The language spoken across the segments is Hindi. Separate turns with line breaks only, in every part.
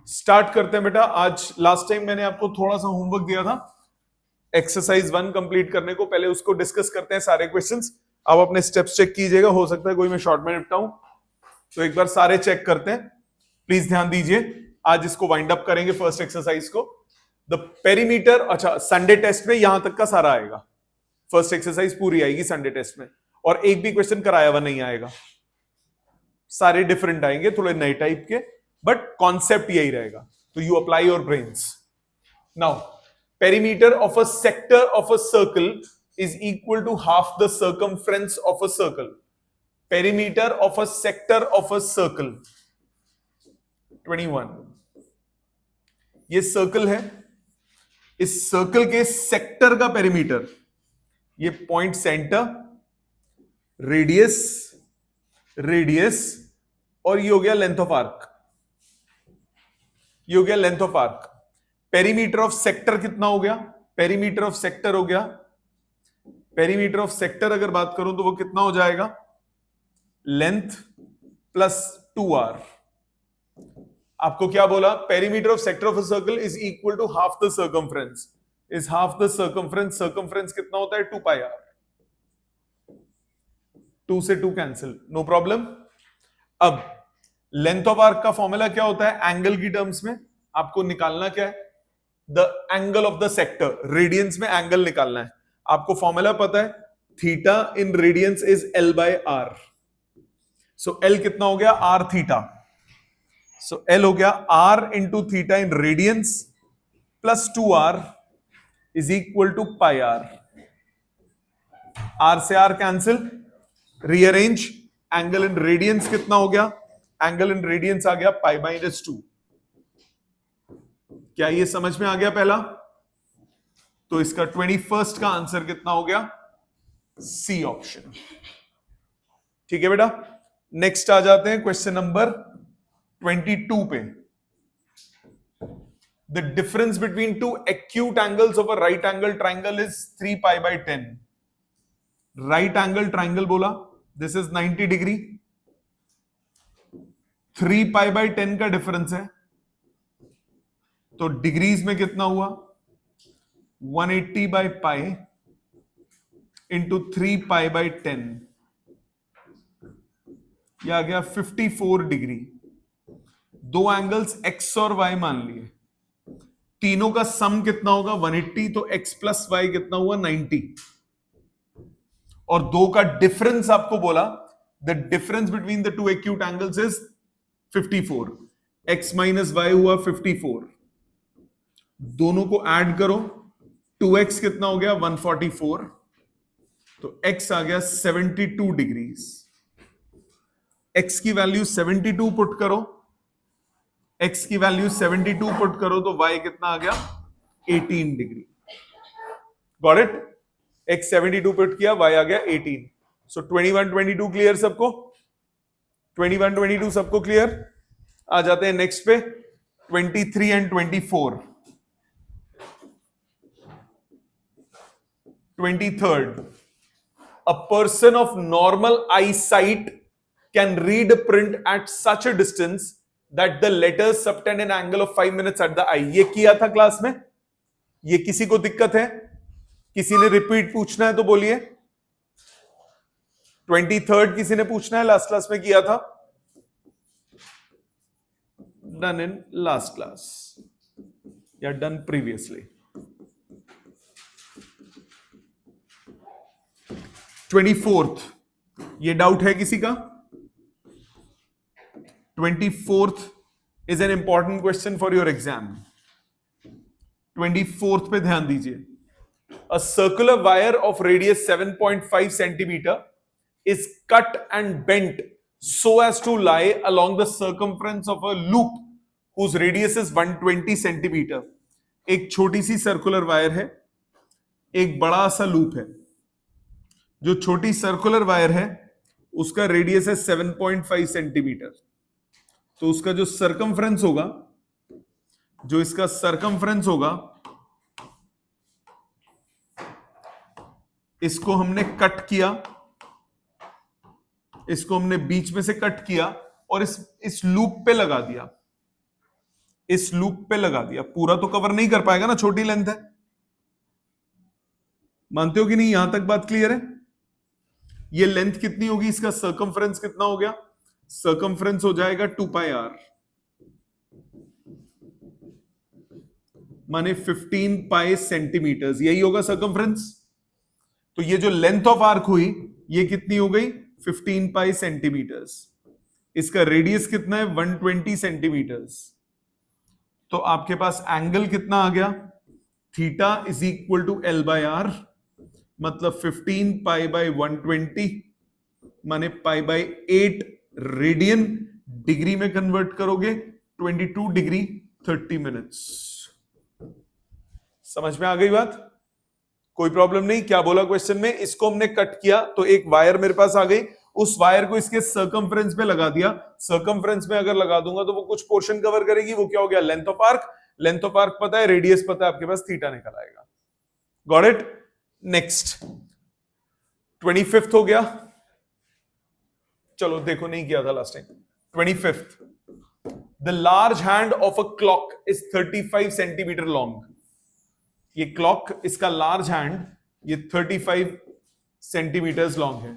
स्टार्ट करते हैं बेटा। आज लास्ट टाइम मैंने आपको थोड़ा सा होमवर्क दिया था एक्सरसाइज 1 कंप्लीट करने को, पहले उसको डिस्कस करते हैं सारे क्वेश्चंस। आप अपने स्टेप्स चेक कीजिएगा, हो सकता है कोई मैं शॉर्ट में निपटाऊं, तो एक बार सारे चेक करते हैं। प्लीज ध्यान दीजिए, आज इसको वाइंड अप करेंगे फर्स्ट एक्सरसाइज को। द पेरीमीटर, अच्छा संडे टेस्ट में यहां तक का सारा आएगा, फर्स्ट एक्सरसाइज पूरी आएगी संडे टेस्ट में, और एक भी क्वेश्चन कराया हुआ नहीं आएगा, सारे डिफरेंट आएंगे, थोड़े नए टाइप के, बट कॉन्सेप्ट यही रहेगा। तो you apply your brains now. Perimeter of a sector of a circle is equal to half the circumference of a circle. Perimeter of a sector of a circle 21। ये सर्कल है, इस सर्कल के सेक्टर का पेरीमीटर, ये पॉइंट सेंटर, रेडियस, रेडियस, और ये हो गया लेंथ ऑफ आर्क, ये हो गया length of arc. Perimeter of sector कितना हो गया? पेरीमीटर ऑफ सेक्टर हो गया, पेरीमीटर ऑफ सेक्टर अगर बात करूं तो वो कितना हो जाएगा? Length plus 2r। आपको क्या बोला? Perimeter of sector of a circle is equal to half the circumference. Is half the circumference, circumference कितना होता है? 2πr। 2 से 2 कैंसिल, नो प्रॉब्लम। अब लेंथ ऑफ आर्क का फॉर्मूला क्या होता है एंगल की टर्म्स में? आपको निकालना क्या है? The angle of the sector, radians में एंगल निकालना है। आपको फॉर्मूला पता है, theta in radians is L by R। So L कितना हो गया? R theta. सो L हो गया R into theta in radians plus 2R is equal to pi R। R से R cancel, rearrange, angle in radians कितना हो गया? एंगल इन रेडियंस आ गया पाई बाई -2। क्या ये समझ में आ गया पहला? तो इसका 21st का आंसर कितना हो गया? C option. ठीक है बेटा, नेक्स्ट आ जाते हैं क्वेश्चन नंबर 22 पे। The difference between two acute angles of a right angle triangle is 3π/10। Right angle triangle बोला, दिस इज 90 डिग्री, 3π/10 का डिफरेंस है, तो डिग्रीज में कितना हुआ? 180/π इंटू 3π/10, यह आ गया 54 डिग्री। दो एंगल्स x और y मान लिए, तीनों का सम कितना होगा? 180, तो x प्लस वाई कितना हुआ? 90। और दो का डिफरेंस आपको बोला, the difference between the two acute angles is 54, x minus Y हुआ 54। दोनों को ऐड करो, 2x कितना हो गया? 144, तो x आ गया 72 डिग्रीज। x की वैल्यू 72 पुट करो, x की वैल्यू 72 पुट करो, तो y कितना आ गया? 18 degree. Got it? x 72 put किया, y आ गया 18। सो 21 22 क्लियर सबको? 21 22 सबको क्लियर? आ जाते हैं नेक्स्ट पे, 23 and 24। 23rd, a person of normal eyesight can read a print at such a distance that the letters subtend an angle of 5 minutes at the eye। ये किया था क्लास में, ये किसी को दिक्कत है? किसी ने रिपीट पूछना है तो बोलिए। 23rd किसी ने पूछना है? लास्ट क्लास में किया था, डन इन लास्ट क्लास या डन प्रीवियसली। 24th, ये डाउट है किसी का? 24th is an important question for your exam. 24th पे ध्यान दीजिए। A circular wire of radius 7.5 centimetre is cut and bent so as to lie along the circumference of a loop whose radius is 120 centimetre. एक छोटी सी सर्कुलर वायर है, एक बड़ा सा लूप है। जो छोटी सर्कुलर वायर है उसका रेडियस है 7.5 सेंटीमीटर, तो उसका जो सरकमफ्रेंस होगा, जो इसका सरकमफ्रेंस होगा, इसको हमने कट किया, इसको हमने बीच में से कट किया और इस लूप पे लगा दिया। इस लूप पे लगा दिया, पूरा तो कवर नहीं कर पाएगा ना, छोटी लेंथ है। मानते हो कि नहीं? यहां तक बात क्लियर है? ये लेंथ कितनी होगी, इसका सर्कमफ्रेंस कितना हो गया? सर्कमफ्रेंस हो जाएगा 2πr, माने 15 पाई सेंटीमीटर्स, यही होगा सर्कमफ्रेंस। तो ये जो लेंथ ऑफ आर्क हुई ये कितनी हो गई? 15 पाई सेंटीमीटर्स। इसका रेडियस कितना है? 120 सेंटीमीटर्स। तो आपके पास एंगल कितना आ गया? Theta is equal to L by R, मतलब 15 पाई बाय 120 माने पाई बाय 8 रेडियन। डिग्री में कन्वर्ट करोगे 22 डिग्री 30 मिनट्स। समझ में आ गई बात? कोई प्रॉब्लम नहीं? क्या बोला क्वेश्चन में? इसको हमने कट किया तो एक वायर मेरे पास आ गई, उस वायर को इसके सर्कमफ्रेंस में लगा दिया। सर्कमफ्रेंस में अगर लगा दूंगा तो वो कुछ पोर्शन कवर करेगी, वो क्या हो गया? Length of arc. Length of arc पता है, रेडियस पता है, आपके पास थीटा निकल आएगा। Got it? नेक्स्ट 25th हो गया। चलो देखो, नहीं किया था last time. 25th, the large hand of a clock is 35 centimetre long. ये क्लॉक, इसका लार्ज हैंड ये 35 सेंटीमीटर्स लॉन्ग है।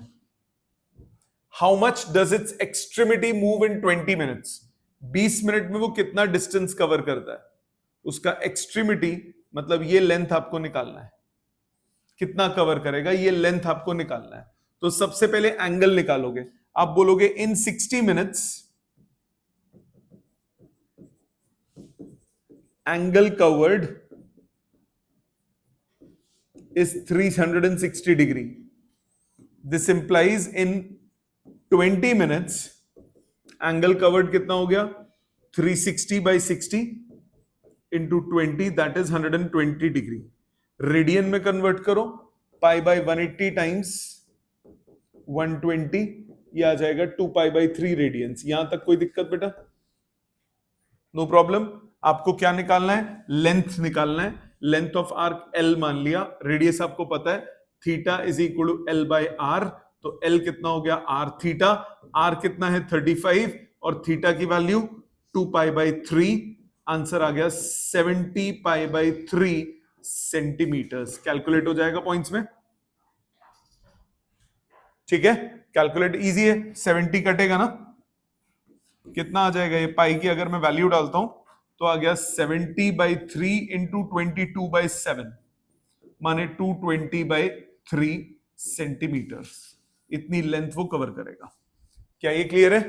How much does it's extremity move in 20 minutes? 20 minute में वो कितना डिस्टेंस कवर करता है? उसका एक्सट्रीमिटी मतलब ये लेंथ आपको निकालना है, कितना कवर करेगा ये लेंथ आपको निकालना है। तो सबसे पहले एंगल निकालोगे, आप बोलोगे इन 60 minutes angle covered is 360 degree. This implies in 20 minutes angle covered कितना हो गया? 360 by 60 into 20, that is 120 degree. Radian में कन्वर्ट करो, पाई बाय 180 टाइम्स 120, ये आ जाएगा 2 पाई बाय 3 रेडियंस। यहां तक कोई दिक्कत बेटा? No problem. आपको क्या निकालना है? लेंथ निकालना है। लेंथ ऑफ आर्क एल मान लिया, रेडियस आपको पता है, theta is equal to L by R. तो एल कितना हो गया? Are theta. आर कितना है? 35, और थीटा की वैल्यू 2 पाई बाय 3। आंसर आ गया 70 पाई बाय 3 सेंटीमीटर्स। कैलकुलेट हो जाएगा पॉइंट्स में, ठीक है? कैलकुलेट इजी है। 70 कटेगा ना, कितना आ जाएगा? ये पाई की अगर मैं वैल्यू डालता हूं तो आ गया 70 बाई 3 इंटू 22 बाई 7, माने 220 बाई 3 सेंटीमीटर। इतनी लेंथ वो कवर करेगा। क्या ये क्लियर है?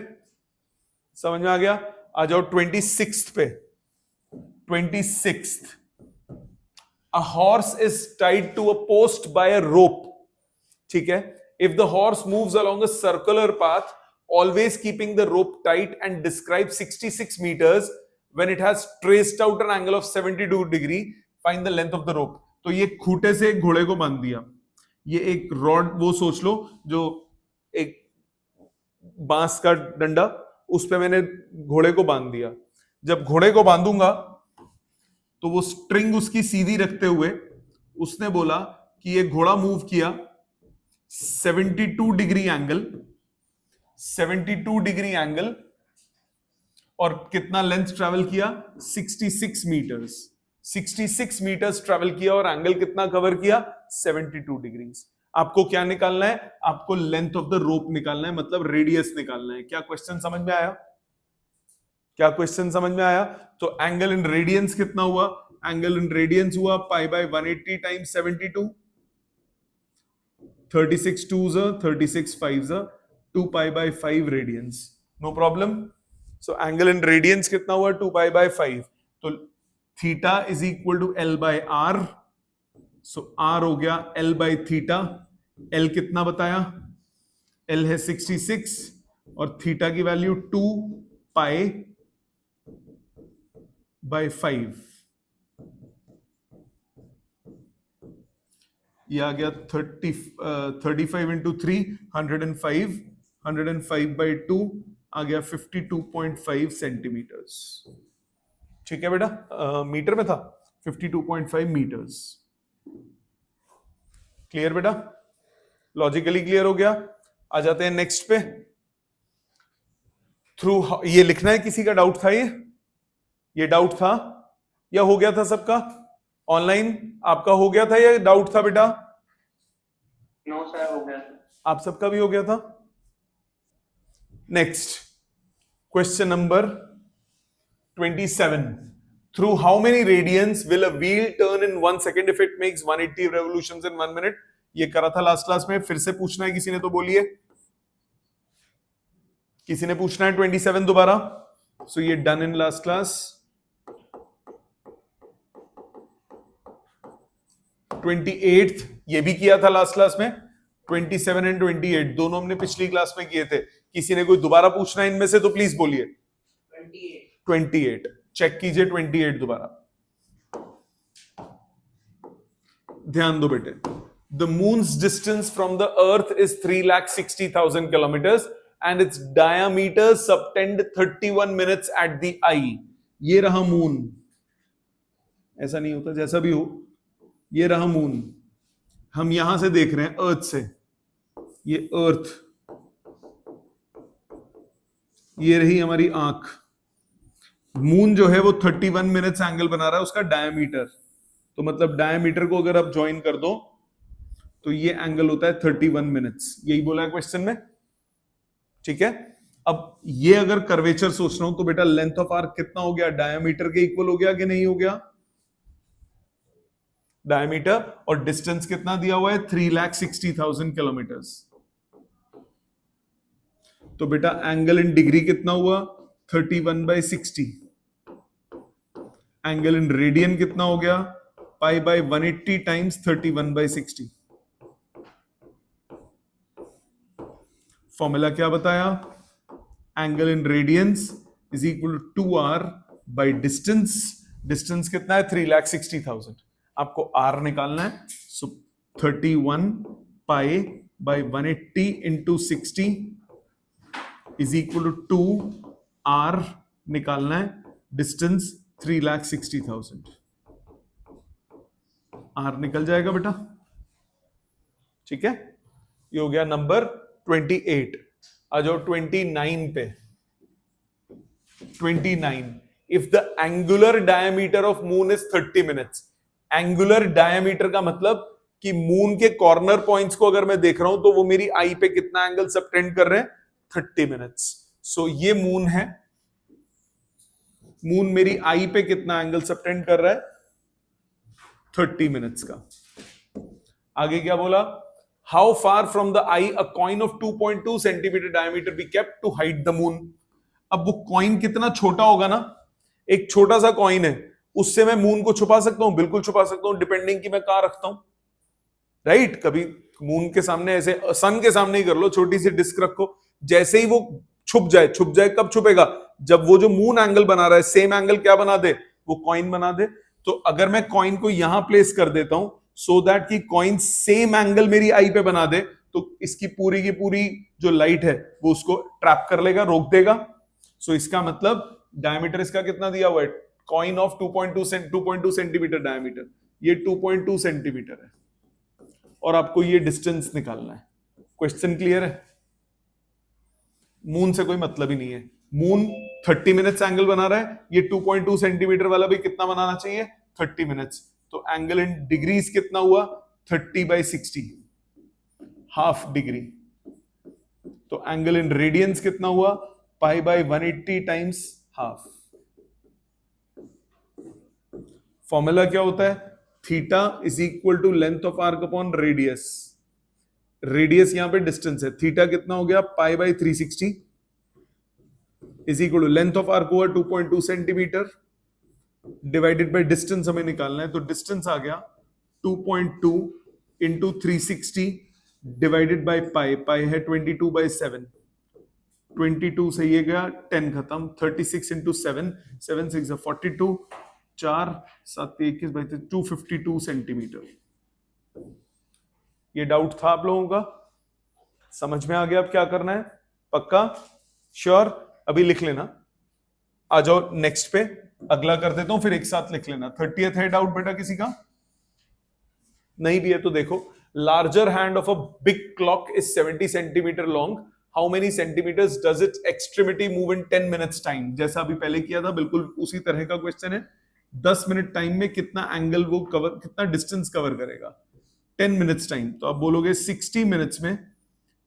समझ में आ गया? आ जाओ 26th पे। 26th, a horse is tied to a post by a rope. ठीक है? If the horse moves along a circular path, always keeping the rope tight, and describe 66 meters when it has traced out an angle of 72 degree, find the length of the rope. तो ये खूंटे से एक घोड़े को बांध दिया। ये एक रॉड, वो सोच लो जो एक बांस का डंडा, उस पे मैंने घोड़े को बांध दिया। जब घोड़े को बांधूंगा तो वो स्ट्रिंग उसकी सीधी रखते हुए उसने बोला कि ये घोड़ा मूव किया 72 डिग्री एंगल, 72 डिग्री एंगल, और कितना लेंथ ट्रेवल किया? 66 मीटर्स। 66 मीटर्स ट्रेवल किया और एंगल कितना कवर किया? 72 डिग्रीज। आपको क्या निकालना है? आपको लेंथ ऑफ द रोप निकालना है, मतलब रेडियस निकालना है। क्या क्वेश्चन समझ में आया? क्या क्वेश्चन समझ में आया? तो एंगल इन रेडियंस कितना हुआ? एंगल इन रेडियंस हुआ pi by 180 times 72, 36 2s 36 5s 2 pi by 5 radians. No problem. So angle in radians कितना हुआ? 2 पाई बाय 5। तो theta is equal to L by R. So R हो गया एल बाय थीटा। एल कितना बताया? एल है 66 और थीटा की वैल्यू 2 पाई बाय 5। ये आ गया 35 इंटू 3 105, 105 बाई 2 आ गया 52.5 सेंटीमीटर्स। ठीक है बेटा? मीटर में था, 52.5 मीटर्स। क्लियर बेटा? लॉजिकली क्लियर हो गया। आ जाते हैं नेक्स्ट पे। थ्रू, ये लिखना है, किसी का डाउट था ये? ये डाउट था या हो गया था सबका? ऑनलाइन आपका हो गया था या डाउट था बेटा?
नो सर, हो गया था।
आप सबका भी हो गया था। Next question number 27. Through how many radians will a wheel turn in 1 second if it makes 180 revolutions in 1 minute? ये करा था लास्ट क्लास में, फिर से पूछना है किसी ने तो बोलिए। किसी ने पूछना है 27 दोबारा? सो ये डन इन लास्ट क्लास। 28 ये भी किया था लास्ट क्लास में। 27 एंड 28 दोनों हमने पिछली क्लास में किए थे। किसी ने कोई दोबारा पूछना है इनमें से तो प्लीज बोलिए। 28 चेक कीजिए। 28 दोबारा ध्यान दो बेटे। The moon's distance from the earth is 3,60,000 kilometres and its diameter subtend 31 minutes at the eye. ये रहा मून, ऐसा नहीं होता, जैसा भी हो, ये रहा मून। हम यहां से देख रहे हैं अर्थ से, ये अर्थ, ये रही हमारी आंख। मून जो है वो 31 मिनट्स एंगल बना रहा है, उसका डायमीटर। तो मतलब डायमीटर को अगर आप ज्वाइन कर दो तो ये एंगल होता है 31 मिनट्स। यही बोला है क्वेश्चन में, ठीक है। अब ये अगर कर्वेचर सोच रहा हूं तो बेटा लेंथ ऑफ आर्क कितना हो गया? डायमीटर के इक्वल हो गया कि नहीं हो गया? डायमीटर और डिस्टेंस कितना दिया हुआ है? 3,60,000 किलोमीटर्स। तो बेटा एंगल इन डिग्री कितना हुआ? 31/60। एंगल इन रेडियन कितना हो गया? π/180 टाइम्स 31/60। फॉर्मूला क्या बताया? Angle in radians is equal to 2r by distance. Distance कितना है? 3,60,000। आपको r निकालना है। So 31 π/180 into 60 is equal to 2r निकालना है। डिस्टेंस 3,60,000। r निकल जाएगा बेटा, ठीक है। ये हो गया नंबर 28। आ जाओ 29 पे। 29 if the angular diameter of moon is 30 minutes. Angular diameter का मतलब कि मून के कॉर्नर पॉइंट्स को अगर मैं देख रहा हूं तो वो मेरी आई पे कितना एंगल सबटेंड कर रहे हैं? 30 मिनट्स। सो ये मून है, मून मेरी आई पे कितना एंगल सबटेंड कर रहा है? 30 मिनट्स का। आगे क्या बोला? How far from the eye a coin of 2.2 centimetre diameter be kept to hide the moon. अब वो कॉइन कितना छोटा होगा ना, एक छोटा सा कॉइन है, उससे मैं मून को छुपा सकता हूं? बिल्कुल छुपा सकता हूं, डिपेंडिंग कि मैं कहां रखता हूं, राइट। कभी मून के सामने ऐसे, सन के सामने ही कर लो, छोटी सी डिस्क रखो, जैसे ही वो छुप जाए, छुप जाए कब छुपेगा? जब वो जो मून एंगल बना रहा है सेम एंगल क्या बना दे? वो कॉइन बना दे। तो अगर मैं कॉइन को यहां प्लेस कर देता हूं सो दैट कि कॉइन सेम एंगल मेरी आई पे बना दे, तो इसकी पूरी की पूरी जो लाइट है वो उसको ट्रैप कर लेगा, रोक देगा। सो इसका मतलब डायमीटर इसका कितना दिया हुआ है? कॉइन ऑफ 2.2 सेंटीमीटर डायमीटर, ये 2.2 सेंटीमीटर है और आपको ये डिस्टेंस निकालना है। क्वेश्चन क्लियर है? मून से कोई मतलब ही नहीं है। मून 30 मिनट्स एंगल बना रहा है, ये 2.2 सेंटीमीटर वाला भी कितना बनाना चाहिए? 30 मिनट्स। तो एंगल इन डिग्रीज कितना हुआ? 30/60, हाफ डिग्री। तो एंगल इन रेडियंस कितना हुआ? π/180 टाइम्स हाफ। फॉर्मूला क्या होता है? Theta is equal to length of arc upon radius. Radius यहां पे डिस्टेंस है, थीटा कितना हो गया? π/360 is equal to length of arc हुआ 2.2 सेंटीमीटर डिवाइडेड बाय डिस्टेंस हमें निकालना है। तो डिस्टेंस आ गया 2.2 इंटू 360 डिवाइडेड बाय पाई है 22/7। 22 से ये गया 10 खत्म। 36 इंटू 7, 7 6 42, 4 7 21 252 सेंटीमीटर। ये डाउट था आप लोगों का? समझ में आ गया अब क्या करना है? पक्का? श्योर? अभी लिख लेना। आ जाओ नेक्स्ट पे, अगला कर देता हूं, फिर एक साथ लिख लेना। 30th है डाउट बेटा किसी का? नहीं भी है तो देखो, larger hand of a big clock is 70 centimetre long, how many centimetres does it extremity move in 10 minutes time, जैसा अभी पहले किया था बिल्कुल उसी तरह का क्वेश्चन है। 10 मिनट टाइम में कितना एंगल वो कवर, कितना डिस्टेंस कवर करेगा 10 मिनट्स टाइम। तो आप बोलोगे 60 मिनट्स में,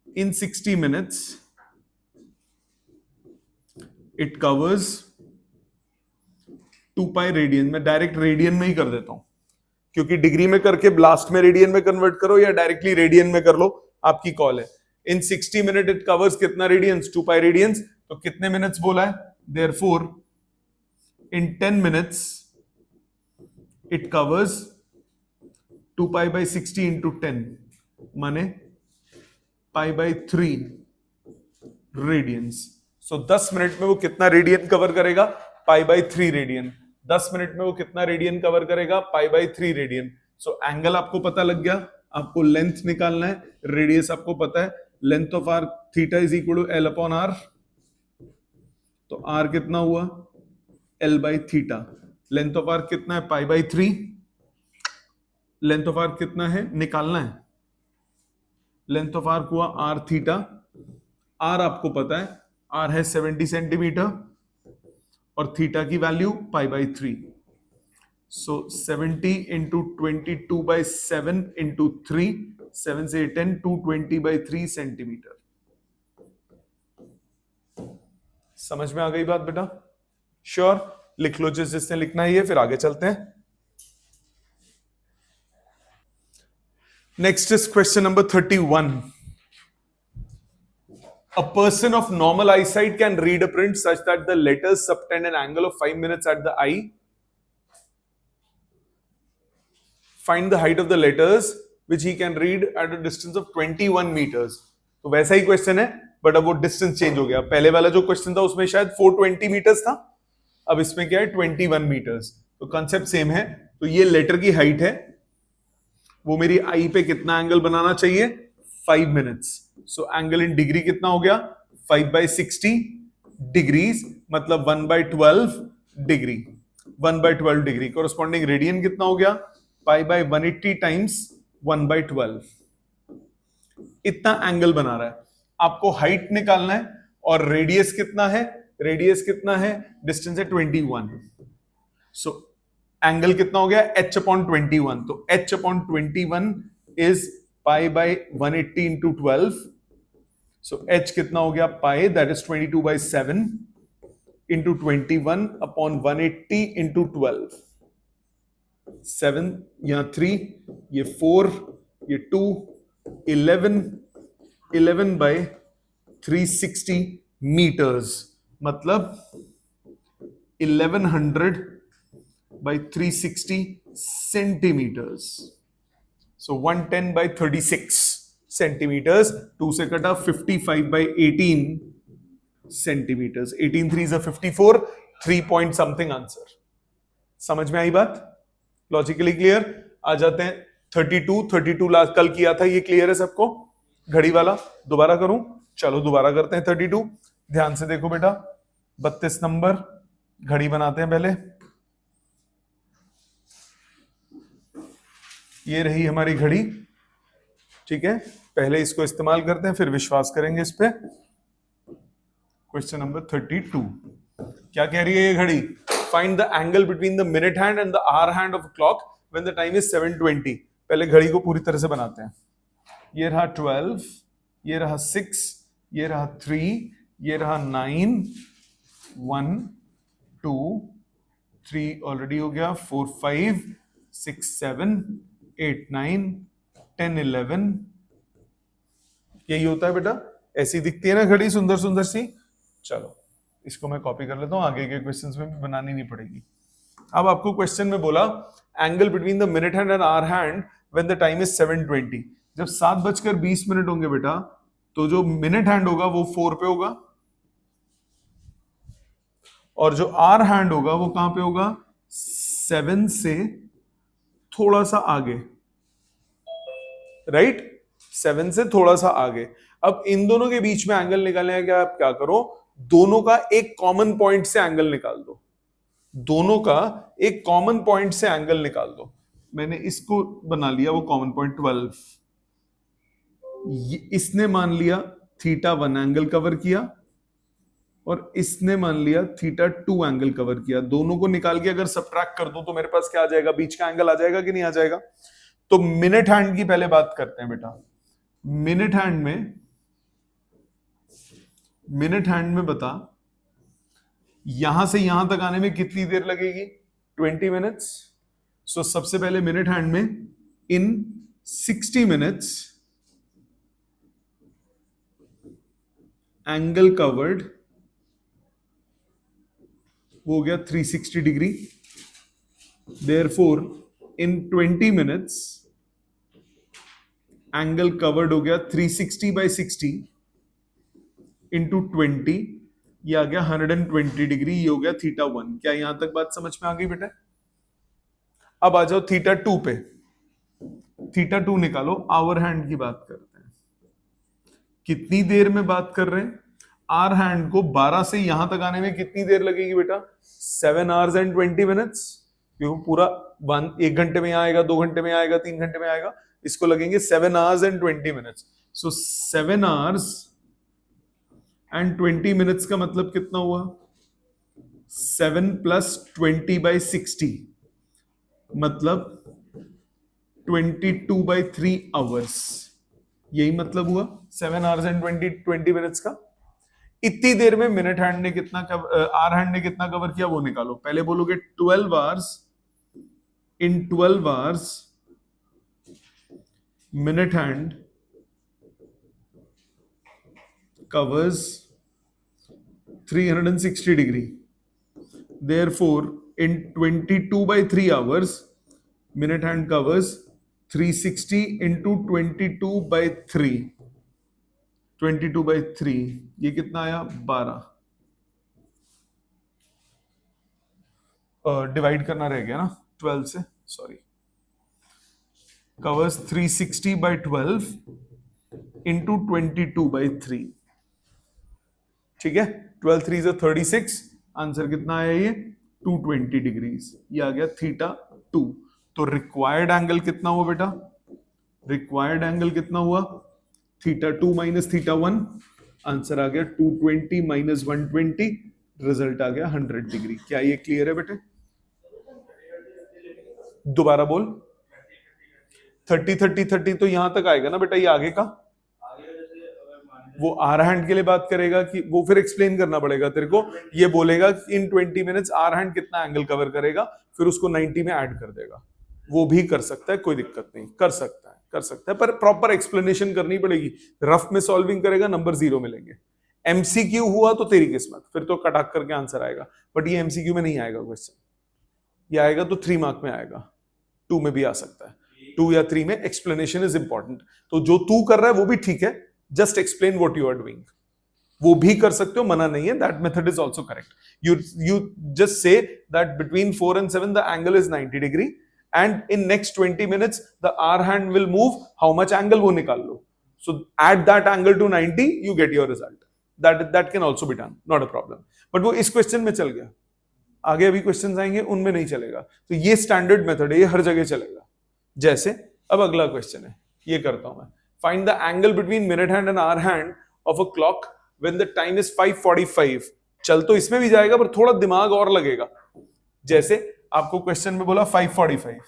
इन 60 minutes it covers 2 pi radian. मैं डायरेक्ट रेडियन में ही कर देता हूं, क्योंकि डिग्री में करके लास्ट में रेडियन में कन्वर्ट करो या डायरेक्टली रेडियन में कर लो, आपकी कॉल है। इन 60 मिनट इट कवर्स कितना रेडियंस, 2 पाई रेडियंस। तो कितने मिनट्स बोला है, therefore in 10 minutes it covers 2 pi by 60 into 10 माने pi by 3 radians. So 10 minute में वो कितना रेडियन कवर करेगा, पाई बाई 3 रेडियन। 10 मिनट में वो कितना रेडियन कवर करेगा, पाई बाई 3 रेडियन। सो एंगल आपको पता लग गया, आपको लेंथ निकालना है, रेडियस आपको पता है, length of R theta is equal to L upon R. तो आर कितना हुआ, L by theta. Length of R कितना है, pi by 3। Length of R कितना है, निकालना है। लेंथ ऑफ आर हुआ आर थीटा। आर आपको पता है, आर है 70 सेंटीमीटर और थीटा की value pi by 3। So 70 into 22 by 7 into 3, 7 से 10, 220 बाई 3 सेंटीमीटर। समझ में आ गई बात बेटा? श्योर? लिख लो जिसने लिखना है ये, फिर आगे चलते हैं। Next is question number 31. A person of normal eyesight can read a print such that the letters subtend an angle of 5 minutes at the eye. Find the height of the letters which he can read at a distance of 21 meters. तो वैसा ही क्वेश्चन है, बट अब वो डिस्टेंस चेंज हो गया। पहले वाला जो क्वेश्चन था उसमें शायद 420 मीटर्स था, अब इसमें क्या है 21 मीटर्स। तो कंसेप्ट सेम है। तो ये लेटर की हाइट है, वो मेरी आई पे कितना एंगल बनाना चाहिए, 5 minutes. So angle in degree कितना हो गया, 5 बाई 60 डिग्रीज, मतलब 1 by 12 degree. 1 by 12 degree corresponding radian कितना हो गया, पाई बाई 180 टाइम्स 1 बाई 12। इतना एंगल बना रहा है। आपको हाइट निकालना है और रेडियस कितना है, रेडियस कितना है, डिस्टेंस है 21। सो एंगल कितना हो गया, h अपॉन 21। तो h upon 21 is pi by 180 into 12। So h कितना हो गया, pi, that is 22 by 7 into 21 upon 180 into 12। 7 यहां 3, ये 4, ये 2, 11 बाई 360 मीटर्स, मतलब 1100 by 360 centimeters. So 110 by 36 centimeters. 2 से कटा 55 by 18 centimeters. 18 3s are 54. 3 point something answer. समझ में आई बात? Logically clear? आ जाते हैं 32 लास्ट कल किया था, ये क्लियर है सबको? घड़ी वाला दोबारा करूं? चलो दोबारा करते हैं 32। ध्यान से देखो बेटा, 32 नंबर घड़ी बनाते हैं पहले। ये रही हमारी घड़ी, ठीक है। पहले इसको इस्तेमाल करते हैं, फिर विश्वास करेंगे इस पे। क्वेश्चन नंबर 32 क्या कह रही है ये घड़ी? Find the angle between the minute hand and the hour hand of clock when the time is 7:20। पहले घड़ी को पूरी तरह से बनाते हैं। ये रहा 12, ये रहा 6, ये रहा 3, ये रहा 9, 1 2 3 ऑलरेडी हो गया, 4 5 6 7 8 9 10 11। यही होता है बेटा, ऐसी दिखती है ना घड़ी, सुंदर सुंदर सी। चलो इसको मैं कॉपी कर लेता हूं, आगे के क्वेश्चंस में बनानी नहीं पड़ेगी। अब आपको क्वेश्चन में बोला angle between the minute hand and hour hand when the time is 7:20। जब 7:20 होंगे बेटा, तो जो मिनट हैंड होगा वो 4 पे होगा, और जो आवर हैंड होगा वो कहां पे होगा, 7 से थोड़ा सा आगे, राइट? 7 से थोड़ा सा आगे। अब इन दोनों के बीच में एंगल निकालने का आप क्या करो, दोनों का एक कॉमन पॉइंट से एंगल निकाल दो। दोनों का एक कॉमन पॉइंट से एंगल निकाल दो। मैंने इसको बना लिया वो कॉमन पॉइंट 12, इसने मान लिया थीटा 1 एंगल कवर किया और इसने मान लिया थीटा 2 एंगल कवर किया। दोनों को निकाल के अगर सबट्रैक्ट कर दूं तो मेरे पास क्या आ जाएगा, बीच का एंगल आ जाएगा कि नहीं आ जाएगा। तो मिनट हैंड की पहले बात करते हैं बेटा। मिनट हैंड में बता यहां से यहां तक आने में कितनी देर लगेगी, 20 मिनट्स। सो सबसे पहले मिनट हैंड में इन 60 मिनट्स एंगल कवर्ड हो गया 360 degree. Therefore in 20 minutes angle covered हो गया 360 बाई 60 इंटू 20, ये आ गया 120 डिग्री। ये हो गया थीटा 1। क्या यहां तक बात समझ में आ गई बेटा? अब आ जाओ थीटा 2 पे। थीटा 2 निकालो। आवर हैंड की बात करते हैं। कितनी देर में बात कर रहे हैं? आर हैंड को 12 से यहां तक आने में कितनी देर लगेगी बेटा? 7 आवर्स एंड 20 मिनट्स। क्योंकि पूरा 1 घंटे में यहां आएगा, 2 घंटे में आएगा, 3 घंटे में आएगा, इसको लगेंगे 7 hours and 20 minutes. So 7 hours and 20 minutes का मतलब कितना हुआ? 7 प्लस 20 बाई 60 मतलब 22 बाई 3 आवर्स। यही मतलब हुआ 7 आवर्स एंड 20 मिनट्स का। इतनी देर में मिनट हैंड ने कितना आर हैंड ने कितना कवर किया वो निकालो। पहले बोलोगे 12 hours in 12 hours minute hand covers 360 degree. Therefore, in 22 by 3 hours, minute hand covers 360 into 22 by 3. 22 by 3, ये कितना आया? 12। डिवाइड करना रह गया ना 12 से, sorry. Covers 360 by 12 into 22 by 3. ठीक है, 12 3 is 36। आंसर कितना आया? ये 220 डिग्रीज। ये आ गया थीटा 2। तो रिक्वायर्ड एंगल कितना हुआ बेटा? रिक्वायर्ड एंगल कितना हुआ? Theta 2 minus theta 1। आंसर आ गया 220 माइनस 120, रिजल्ट आ गया 100 डिग्री। क्या ये क्लियर है बेटे? दोबारा बोल। 30 30 30 तो यहां तक आएगा ना बेटा, ये आगे का। वो आर हैंड के लिए बात करेगा कि वो फिर एक्सप्लेन करना पड़ेगा तेरे को। ये बोलेगा कि इन 20 मिनट्स आर हैंड कितना एंगल कवर करेगा, फिर उसको 90 में ऐड कर देगा। वो भी कर सकता है, कोई दिक्कत नहीं, कर सकता है, पर प्रॉपर एक्सप्लेनेशन करनी पड़ेगी। रफ में सॉल्विंग करेगा नंबर 0 मिलेंगे। एमसीक्यू हुआ तो तेरी किस्मत, फिर तो कटाक करके आंसर आएगा। बट ये एमसीक्यू में नहीं आएगा क्वेश्चन, ये आएगा तो 3 मार्क में आएगा, 2 में भी आ सकता है। 2 या 3 में एक्सप्लेनेशन इज इंपॉर्टेंट। तो जो तू कर रहा है वो भी ठीक है, just explain what you are doing. वो भी कर सकते हो, मना नहीं है, that method is also correct. You just say that between 4 and 7 the angle is 90 degree and in next 20 minutes the hour hand will move, how much angle वो निकाल लो। So add that angle to 90 you get your result. That can also be done, not a problem. But वो इस क्वेश्चन में चल गया, आगे अभी क्वेश्चंस आएंगे उनमें नहीं चलेगा। तो ये स्टैंडर्ड मेथड है, ये हर जगह चलेगा। जैसे अब अगला क्वेश्चन है, ये करता हूं मैं। Find the angle between minute hand and hour hand of a clock when the time is 5:45. चल तो इसमें भी जाएगा पर थोड़ा दिमाग और लगेगा। जैसे आपको क्वेश्चन में बोला 5:45,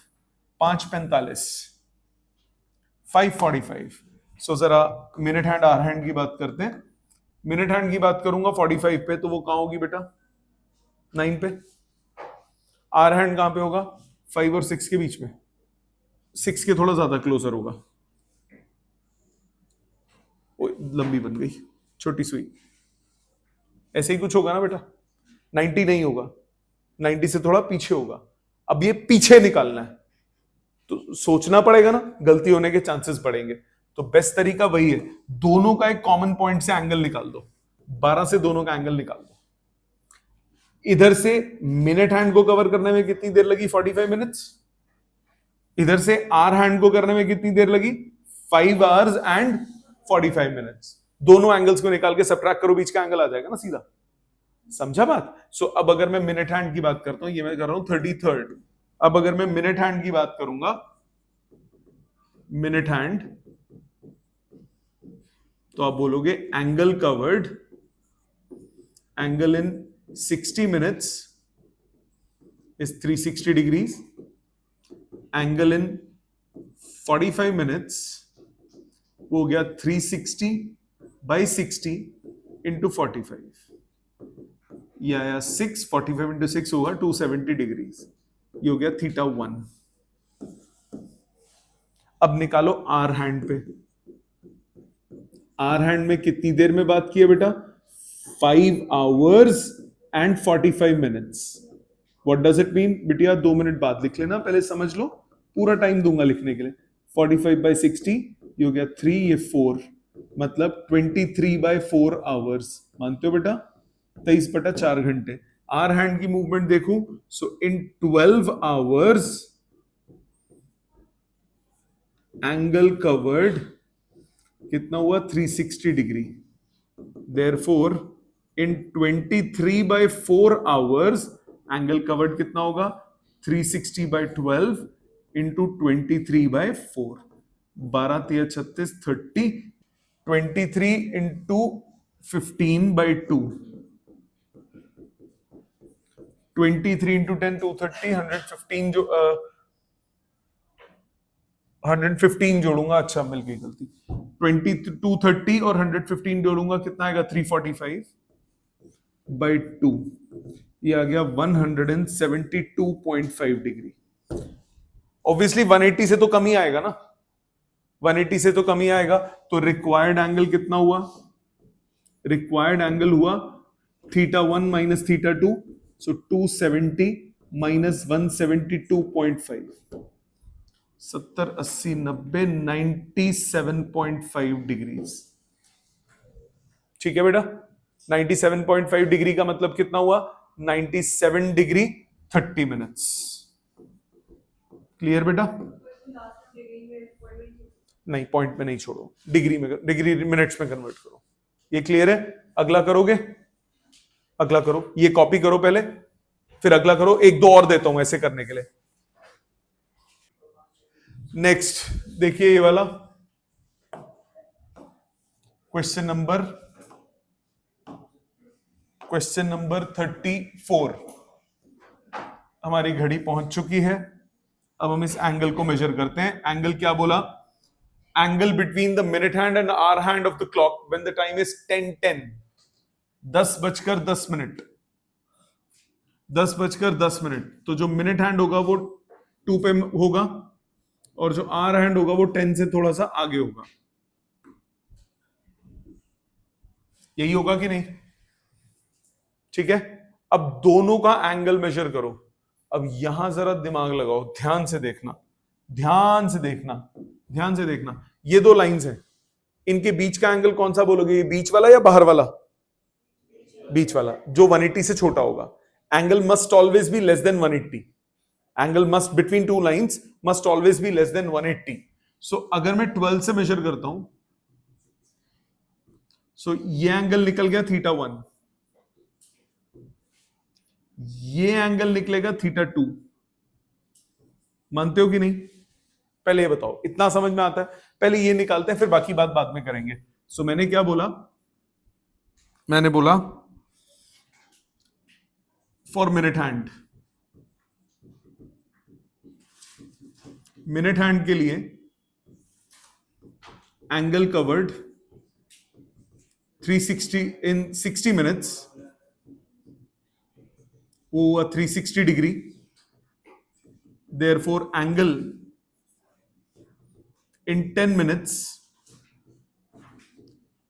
5:45, 5:45। सो जरा मिनट हैंड आवर हैंड की बात करते हैं। मिनट हैंड की बात करूंगा 45 पे, तो वो कहां होगी बेटा? 9 पे। आवर हैंड कहां पे होगा? 5 और 6 के बीच में, 6 के थोड़ा ज्यादा क्लोजर होगा। लंबी बन गई, छोटी सुई। ऐसे ही कुछ होगा ना बेटा, 90 नहीं होगा, 90 से थोड़ा पीछे होगा। अब ये पीछे निकालना है तो सोचना पड़ेगा ना, गलती होने के चांसेस बढ़ेंगे। तो बेस्ट तरीका वही है, दोनों का एक कॉमन पॉइंट से एंगल निकाल दो। 12 से दोनों का एंगल निकाल दो। इधर से मिनट हैंड को कवर करने में कितनी देर लगी? 45 मिनट्स। इधर से आर हैंड को करने में कितनी देर लगी? 5 आवर्स एंड 45 मिनट्स। दोनों एंगल्स को निकाल के सबट्रैक्ट करो, बीच का एंगल आ जाएगा ना सीधा। समझा बात? सो अब अगर मैं मिनट हैंड की बात करता हूं, ये मैं कर रहा हूं 33rd। अब अगर मैं मिनट हैंड की बात करूंगा, मिनट हैंड तो आप बोलोगे angle covered, angle in 60 minutes is 360 degrees, angle in 45 minutes हो गया 360 बाई 60 इंटू 45, या 6, 45 इंटू 6 होगा 270 डिग्रीज, ये हो गया θ1। अब निकालो आर हैंड पे। आर हैंड में कितनी देर में बात की है बेटा? 5 hours and 45 minutes। What does it mean? बिटिया 2 मिनट बाद लिख लेना, पहले समझ लो, पूरा टाइम दूंगा लिखने के लिए। 45 बाई 60 ये हो गया 3, ये 4, मतलब 23 बाई 4 आवर्स। मानते हो बेटा? 23/4 घंटे। आर हैंड की मूवमेंट देखूं, सो इन 12 आवर्स एंगल कवर्ड कितना हुआ? 360 degree. Therefore in 23 by 4 hours angle covered कितना होगा? 360 by 12 into 23 by 4, 12 3 36 30, 23 into 15 by 2, 23 into 10 230, 115 जो 115 जोड़ूंगा, अच्छा मिल गई गलती, 230 और 115 जोड़ूंगा कितना आएगा? 345 बाई 2, ये आ गया 172.5 डिग्री। ऑब्वियसली 180 से तो कम ही आएगा ना, 180 से तो कम ही आएगा। तो रिक्वायर्ड एंगल कितना हुआ? रिक्वायर्ड एंगल हुआ θ1 माइनस θ2, सो 270 माइनस 172.5, 70 80 90 97.5 डिग्रीज। ठीक है बेटा? 97.5 डिग्री का मतलब कितना हुआ? 97 डिग्री 30 मिनट्स। क्लियर बेटा? नहीं, पॉइंट में नहीं छोड़ो, डिग्री में, डिग्री मिनट्स में कन्वर्ट करो। ये क्लियर है? अगला करोगे? अगला करो, ये कॉपी करो पहले, फिर अगला करो। एक दो और देता हूं ऐसे करने के लिए। नेक्स्ट देखिए ये वाला क्वेश्चन नंबर 34। हमारी घड़ी पहुंच चुकी है। अब हम इस एंगल को मेजर करते हैं। एंगल क्या बोला? Angle between the minute hand and hour hand of the clock when the time is 10:10, 10:10। 10:10। तो जो मिनट हैंड होगा वो 2 पे होगा, और जो आर हैंड होगा वो 10 से थोड़ा सा आगे होगा। यही होगा कि नहीं? ठीक है। अब दोनों का एंगल मेजर करो। अब यहां जरा दिमाग लगाओ, ध्यान से देखना, ध्यान से देखना, ध्यान से देखना। ये दो लाइंस हैं, इनके बीच का एंगल कौन सा बोलोगे? ये बीच वाला या बाहर वाला? बीच वाला, जो 180 से छोटा होगा। Angle must always be less than 180। Angle must between two lines must always be less than 180। सो अगर मैं 12 से मेजर करता हूं, सो ये एंगल निकल गया θ1, ये एंगल निकलेगा θ2। मानते हो कि नहीं? पहले ये बताओ, इतना समझ में आता है? पहले ये निकालते हैं, फिर बाकी बात बाद में करेंगे। सो मैंने क्या बोला? मैंने बोला for minute hand, minute hand के लिए एंगल कवर्ड 360 इन 60 मिनट्स, वो हुआ 360 degree. Therefore angle in 10 minutes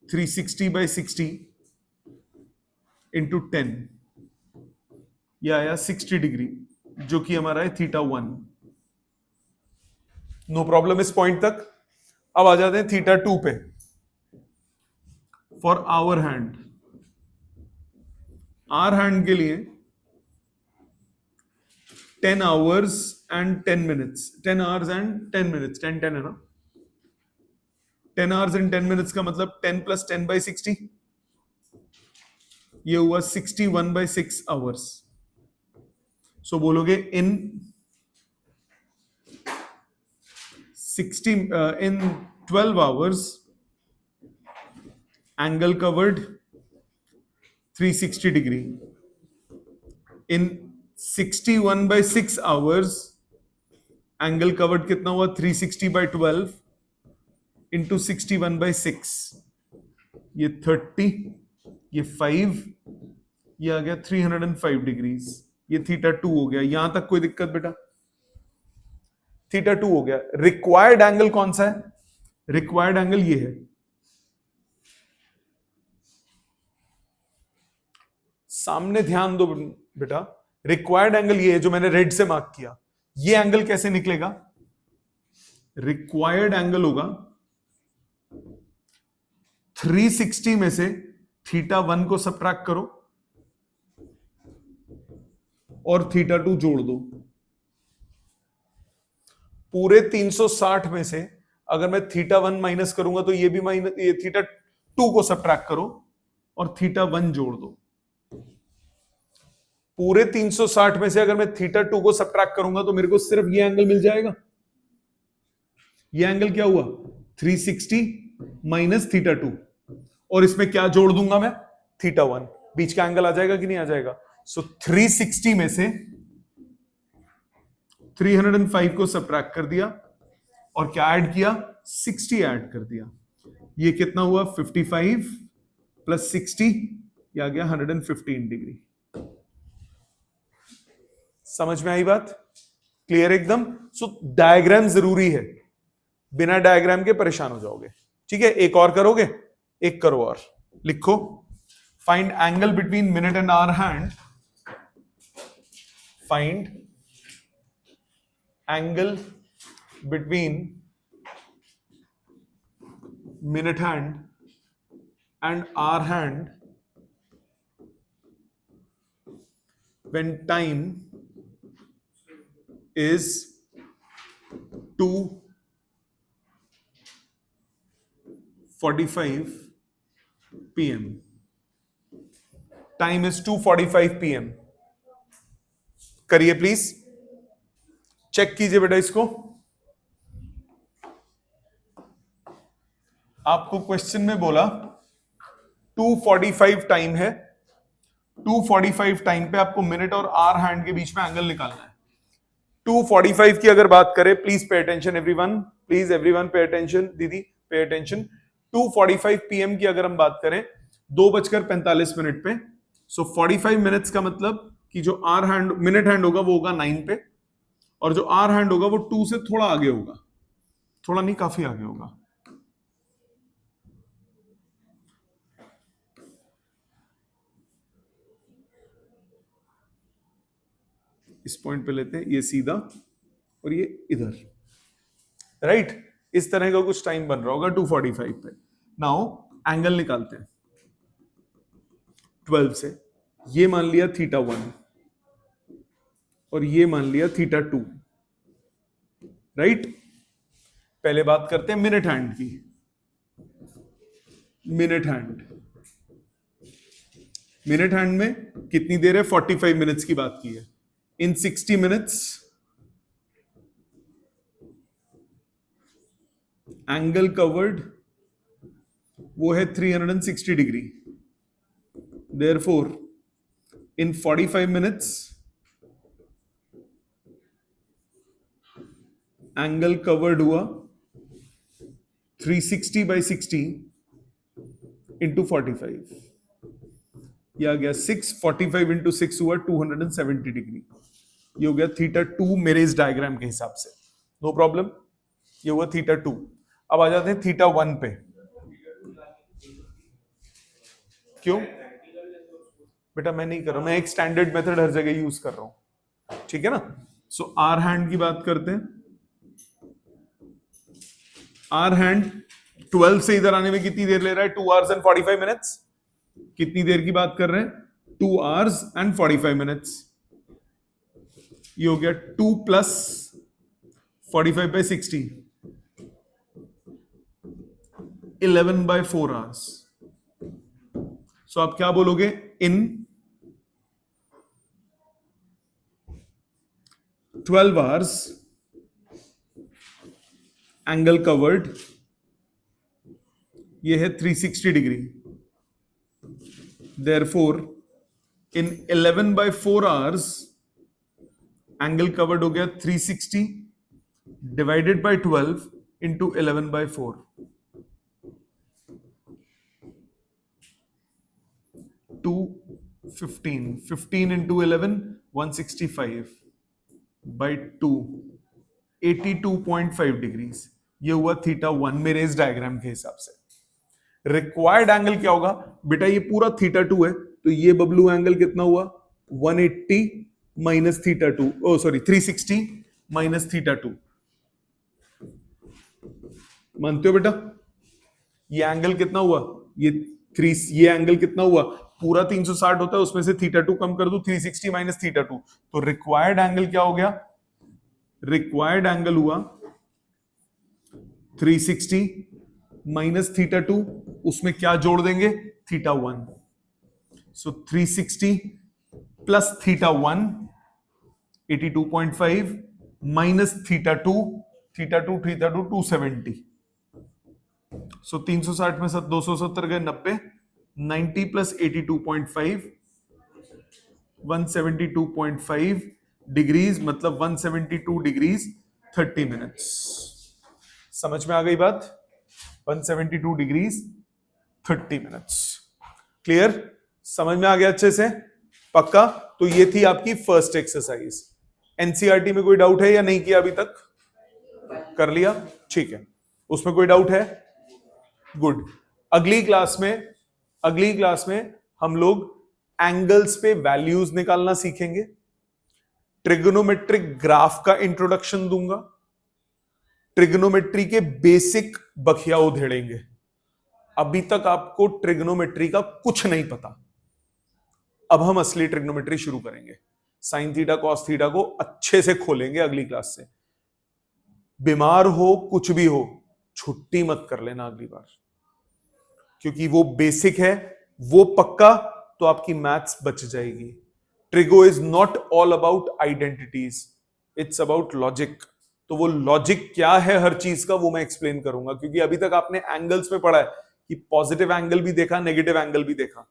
360 by 60 into 10, यह आया 60 डिग्री, जो कि हमारा है θ1। नो प्रॉब्लम इस पॉइंट तक। अब आ जाते हैं θ2 पे। For hour hand, hour hand के लिए 10 hours and 10 minutes, 10 hours and 10 minutes, 10 है ना? 10 hours and 10 minutes का मतलब 10 plus 10 by 60, ये हुआ 61 by 6 hours। सो बोलोगे इन 12 hours angle covered 360 degree in 61/6 hours. Angle covered कितना हुआ? 360/12 इंटू 61/6। ये 30, ये 5, ये आ गया 305 डिग्रीज। ये θ2 हो गया। यहां तक कोई दिक्कत बेटा? θ2 हो गया। रिक्वायर्ड एंगल कौन सा है? रिक्वायर्ड एंगल ये है। सामने ध्यान दो बेटा, रिक्वायर्ड एंगल ये है जो मैंने रेड से मार्क किया। ये एंगल कैसे निकलेगा? रिक्वायर्ड एंगल होगा 360 में से θ1 को सबट्रैक्ट करो और θ2 जोड़ दो। पूरे 360 में से अगर मैं θ1 माइनस करूंगा तो ये भी माइनस, ये θ2 को सबट्रैक्ट करो और θ1 जोड़ दो। पूरे 360 में से अगर मैं θ2 को सबट्रैक्ट करूंगा तो मेरे को सिर्फ ये एंगल मिल जाएगा। ये एंगल क्या हुआ? 360 माइनस θ2, और इसमें क्या जोड़ दूंगा मैं? θ1। बीच का एंगल आ जाएगा कि नहीं आ जाएगा? सो 360 में से 305 को सबट्रैक्ट कर दिया और क्या ऐड किया? 60 ऐड कर दिया। ये कितना हुआ? 55 प्लस 60, ये आ गया 115 डिग्री। समझ में आई बात? क्लियर एकदम? सो डायग्राम जरूरी है, बिना डायग्राम के परेशान हो जाओगे। ठीक है, एक और करोगे? एक करो और लिखो। Find angle between minute and hour hand. Find angle between minute hand and hour hand when time is 2:45 p.m. Time is 2:45 p.m. करिए प्लीज, चेक कीजिए बेटा इसको। आपको क्वेश्चन में बोला 2:45 टाइम है। 2:45 टाइम पे आपको मिनट और आवर हैंड के बीच में एंगल निकालना है। 2:45 की अगर बात करें, please pay attention everyone, please everyone pay attention, दीदी पे अटेंशन। 2:45 पीएम की अगर हम बात करें 2:45 पे, सो 45 मिनट्स का मतलब कि जो आवर हैंड मिनट हैंड होगा वो होगा 9 पे, और जो आवर हैंड होगा वो 2 से थोड़ा आगे होगा, थोड़ा नहीं काफी आगे होगा। इस पॉइंट पे लेते हैं, ये सीधा और ये इधर, राइट? इस तरह का कुछ टाइम बन रहा होगा 2:45 पे। नाउ एंगल निकालते हैं 12 से। ये मान लिया θ1 और ये मान लिया θ2, राइट? पहले बात करते हैं मिनट हैंड की। मिनट हैंड में कितनी देर है? 45 मिनट्स की बात की है। इन 60 मिनट्स एंगल कवर्ड वो है 360 degree. Therefore in 45 minutes angle covered हुआ 360/60 इंटू 45। ये आ गया 645 इंटू 6 हुआ 270 डिग्री। ये हो गया θ2 मेरे इस डायग्राम के हिसाब से, नो प्रॉब्लम। ये हुआ θ2। अब आ जाते हैं θ1 पे। क्यों बेटा? मैं नहीं कर रहा हूं, मैं एक स्टैंडर्ड मेथड हर जगह यूज कर रहा हूं, ठीक है ना? सो आवर हैंड की बात करते हैं। आवर हैंड 12 से इधर आने में कितनी देर ले रहा है? 2 hours and 45 minutes। कितनी देर की बात कर रहे हैं? 2 hours and 45 minutes। ये हो गया 2 + 45/60, 11/4 hours। सो आप क्या बोलोगे? इन 12 hours एंगल कवर्ड ये है 360 degree. Therefore, in 11/4 hours, angle covered हो गया 360 divided by 12 into 11/4, 215, 15 into 11 165 by 2, 82.5 degrees. ये हुआ θ1 मेरे इस डायग्राम के हिसाब से। रिक्वायर्ड एंगल क्या होगा बेटा, ये पूरा θ2 है, तो ये बबलू एंगल कितना हुआ 180 माइनस θ2, ओ सॉरी 360 माइनस θ2। मानते हो बेटा? ये एंगल कितना हुआ, ये एंगल कितना हुआ, पूरा 360 होता है, उसमें से θ2 कम कर दो, 360 माइनस θ2, तो रिक्वायर्ड एंगल क्या हो गया, रिक्वायर्ड एंगल हुआ 360 माइनस θ2, उसमें क्या जोड़ देंगे θ1, सो 360 प्लस θ1 82.5 माइनस θ2 270, सो 360 में 270 गए 90, 90 प्लस 82.5 172.5 डिग्रीज, मतलब 172 डिग्रीज 30 मिनट्स। समझ में आ गई बात? 172 डिग्रीज 30 मिनट्स। क्लियर? समझ में आ गया अच्छे से? पक्का? तो ये थी आपकी फर्स्ट एक्सरसाइज। एनसीईआरटी में कोई डाउट है या नहीं किया अभी तक? कर लिया? ठीक है। उसमें कोई डाउट है? गुड। अगली क्लास में हम लोग एंगल्स पे वैल्यूज निकालना सीखेंगे, ट्रिग्नोमेट्रिक ग्राफ का इंट्रोडक्शन दूंगा, ट्रिग्नोमेट्री के बेसिक बखिया उधेड़ेंगे। अभी तक आपको ट्रिग्नोमेट्री का कुछ नहीं पता, अब हम असली ट्रिग्नोमेट्री शुरू करेंगे। साइन थीटा कॉस थीटा को अच्छे से खोलेंगे अगली क्लास से। बीमार हो कुछ भी हो, छुट्टी मत कर लेना अगली बार, क्योंकि वो बेसिक है, वो पक्का, तो आपकी मैथ्स बच जाएगी। Trigo is not all about identities, it's about logic. तो वो लॉजिक क्या है हर चीज का, वो मैं एक्सप्लेन करूंगा, क्योंकि अभी तक आपने एंगल्स में पढ़ा है कि पॉजिटिव एंगल भी देखा, नेगेटिव एंगल भी देखा,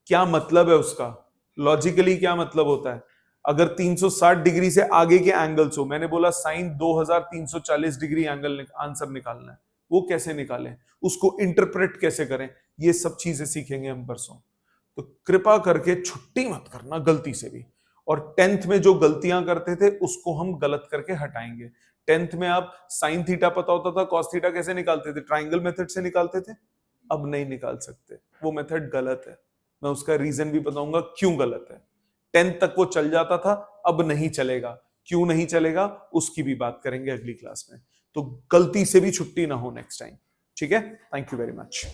क्या मतलब है उसका, लॉजिकली क्या मतलब होता है। अगर 360 डिग्री से आगे के एंगल्स हो, मैंने बोला साइन 2340 डिग्री एंगल आंसर निकालना है, वो कैसे निकालें, उसको इंटरप्रेट कैसे करें, ये सब चीजें सीखेंगे हम परसों। तो कृपा करके छुट्टी मत करना गलती से भी। और 10th में जो गलतियां करते थे उसको हम गलत करके हटाएंगे। 10th में आप साइन थीटा पता होता था, कॉस थीटा कैसे निकालते थे, ट्राइंगल मेथड से निकालते थे, अब नहीं निकाल सकते, वो मेथड गलत है। मैं उसका रीजन भी बताऊंगा क्यों गलत है। 10th तक वो चल जाता था, अब नहीं चलेगा, क्यों नहीं चलेगा उसकी भी बात करेंगे अगली क्लास में। तो गलती से भी छुट्टी ना हो नेक्स्ट टाइम, ठीक है? Thank you very much.